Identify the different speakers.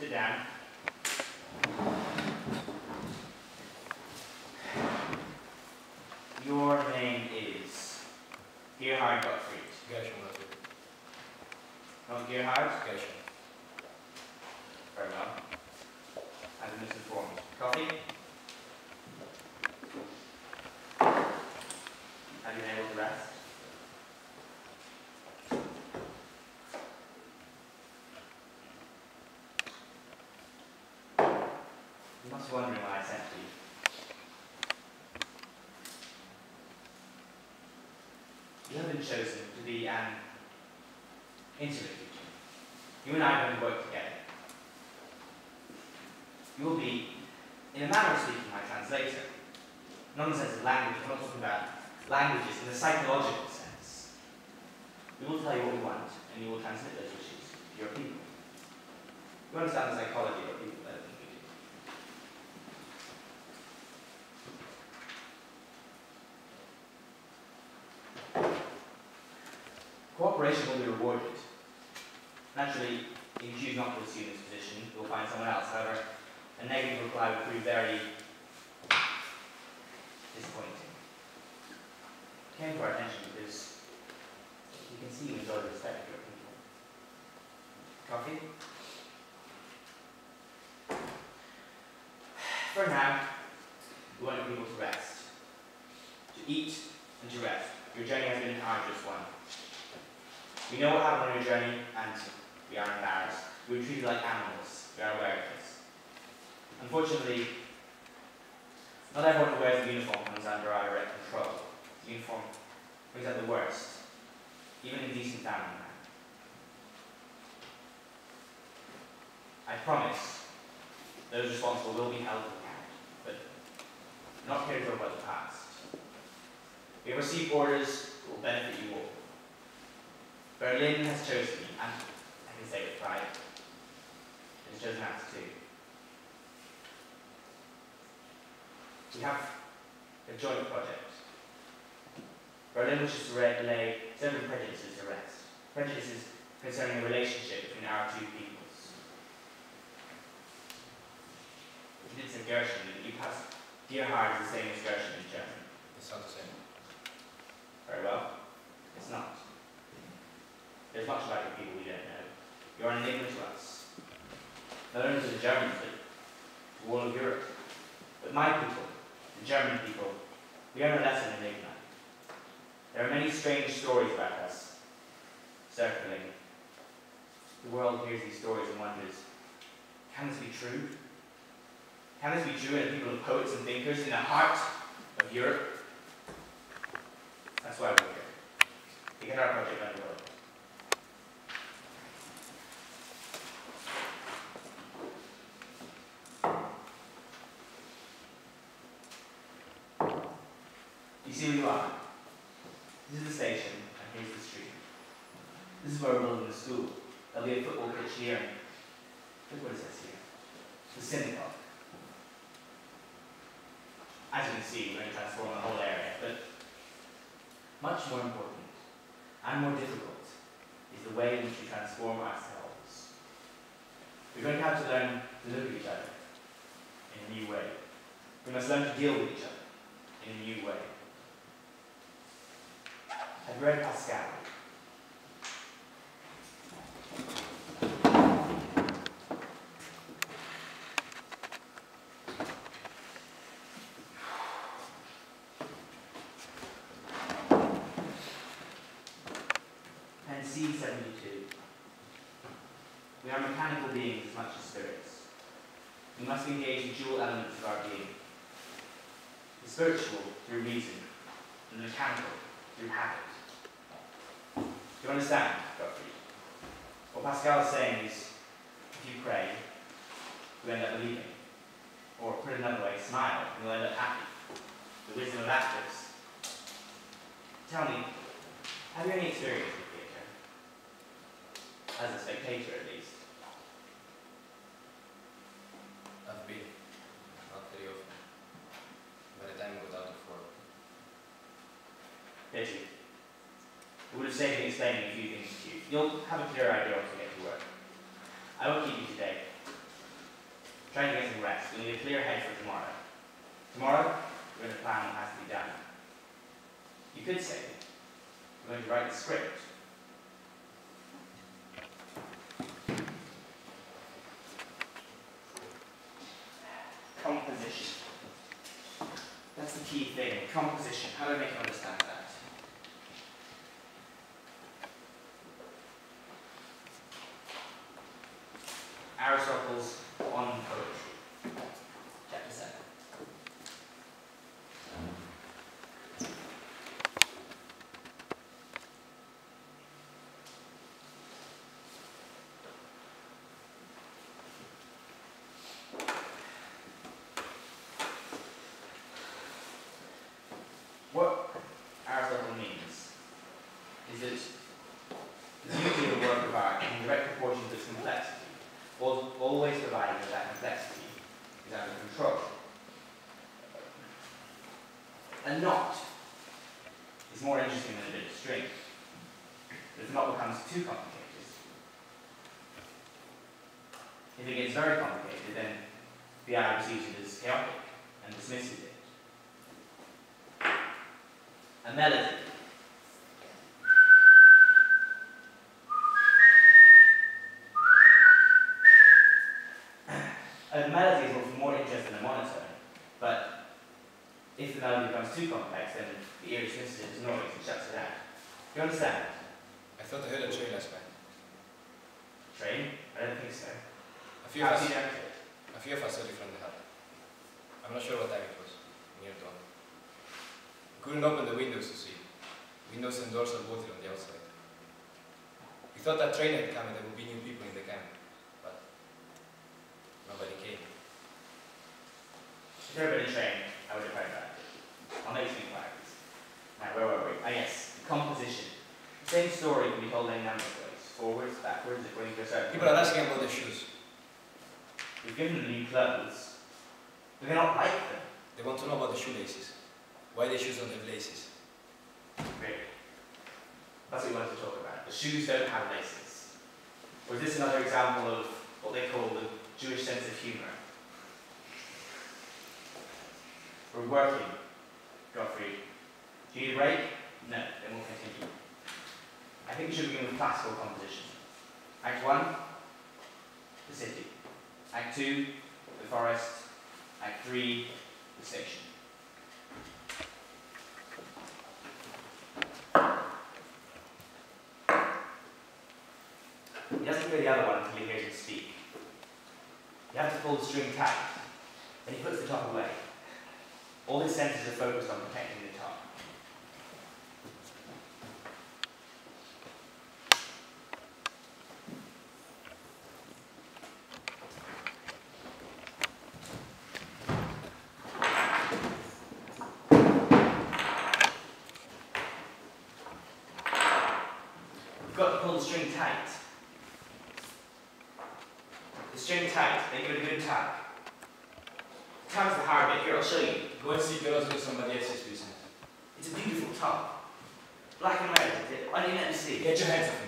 Speaker 1: Sit down. Your name is Gerhard Gottfried.
Speaker 2: Gershon Gottfried.
Speaker 1: Not Gerhard?
Speaker 2: Gershon.
Speaker 1: Very well. I've been misinformed. Coffee? Have you been able to rest? You must be wondering why I sent for you. You have been chosen to be an intimate teacher. You and I are going to work together. You will be, in a manner of speaking, my translator. Not in the sense of language, I'm not talking about languages in the psychological sense. We will tell you what we want, and you will transmit those wishes to your people. You understand the psychology of people better than we do. Cooperation will be rewarded. Naturally, if you choose not to assume this position, you'll find someone else. However, a negative reply would prove very disappointing. It came to our attention because you can see you enjoy the respect of your people. Coffee? For now, we want your people to rest. To eat and to rest. Your journey has been an arduous one. We know what happened on your journey, and we are embarrassed. We were treated like animals. We are aware of this. Unfortunately, not everyone who wears the uniform comes under our direct control. The uniform brings out the worst, even in decent family men. I promise those responsible will be held to account, but I'm not here to talk about the past. We have received orders that will benefit you all. Berlin has chosen me, and I can say with pride, it has chosen us too. We have a joint project. Berlin wishes to lay several prejudices to rest. Prejudices concerning the relationship between our two peoples. You did say Gershon, you passed Gerhard is the same as Gershon in German.
Speaker 2: It's not the same.
Speaker 1: Very well. It's not. There's much about your people we don't know. You're an enigma to us. Not only to the Germans, but to all of Europe. But my people, the German people, we are no less an enigma. There are many strange stories about us circulating. The world hears these stories and wonders, can this be true? Can this be true in the people of poets and thinkers in the heart of Europe? That's why we're here, to get our project underway. You see where you are. This is the station, and here's the street. This is where we're building the school. There'll be a football pitch here. Look what it says here. The synagogue. As you can see, we're going to transform the whole area, but much more important and more difficult is the way in which we transform ourselves. We're going to have to learn to look at each other in a new way. We must learn to deal with each other in a new way. Have you read Pascal? And C72. We are mechanical beings as much as spirits. We must engage the dual elements of our being. The spiritual through reason, and the mechanical through habit. Do you understand, Gottfried? What Pascal is saying is, if you pray, you end up believing. Or put it another way, smile, and you'll end up happy. The wisdom of actors. Tell me, have you any experience with theatre? As a spectator, at least.
Speaker 2: I've been. Not very often. By the time I got out of work.
Speaker 1: Pity. It would have saved me explaining a few things to you. You'll have a clear idea once we get to work. I won't keep you today. trying to get some rest. We need a clear head for tomorrow. Tomorrow, we're going to plan what has to be done. You could say, we're going to write the script. Composition. That's the key thing. Composition. How do I make you understand that? Aristotle's On Poetry. Chapter 7. What Aristotle means is that the beauty of a work of art is in direct proportion to its complexity, always provided that that complexity is under control. A knot is more interesting than a bit of string. But if the knot becomes too complicated, if it gets very complicated, then the eye perceives it as chaotic and dismisses it. A melody. A melody is often more interesting than a monotone, but if the melody becomes too complex, then the ear dismisses it as noise and shuts it out. Do you understand?
Speaker 2: I thought I heard a train last night.
Speaker 1: Train? I don't think so.
Speaker 2: A few
Speaker 1: How
Speaker 2: of
Speaker 1: do you
Speaker 2: us,
Speaker 1: know it?
Speaker 2: a few of us saw it from the hut. I'm not sure what time it was. Near dawn. We couldn't open the windows to see. Windows and doors are bolted on the outside. We thought that train had come and there would be new people in the camp, but nobody came.
Speaker 1: If there had been a train, I would have heard about it. I'll make some inquiries. Now, where were we? Ah, yes, composition. The same story can be told in a number of ways. Forwards, backwards, according to a certain...
Speaker 2: People are asking about the shoes.
Speaker 1: We've given them new clothes, but they're not like them.
Speaker 2: They want to know about the shoelaces. Why the shoes don't have laces.
Speaker 1: Really. That's what we wanted to talk about. The shoes don't have laces. Or is this another example of what they call the Jewish sense of humour? We're working, Gottfried. Do you need a break? No, then we'll continue. I think we should begin with classical composition. Act 1, the city. Act 2, the forest. Act 3, the station. He doesn't hear the other one until he hears him speak. You have to pull the string tight, then he puts the top away. All his senses are focused on protecting the top. You've got to pull the string tight. The string tight, then give it a good tug. Tug's the hard bit. Here, I'll show you.
Speaker 2: Go and see girls with somebody else's business.
Speaker 1: It's a beautiful top. Black and red, is it? Why don't you let me see?
Speaker 2: Get your hands off me.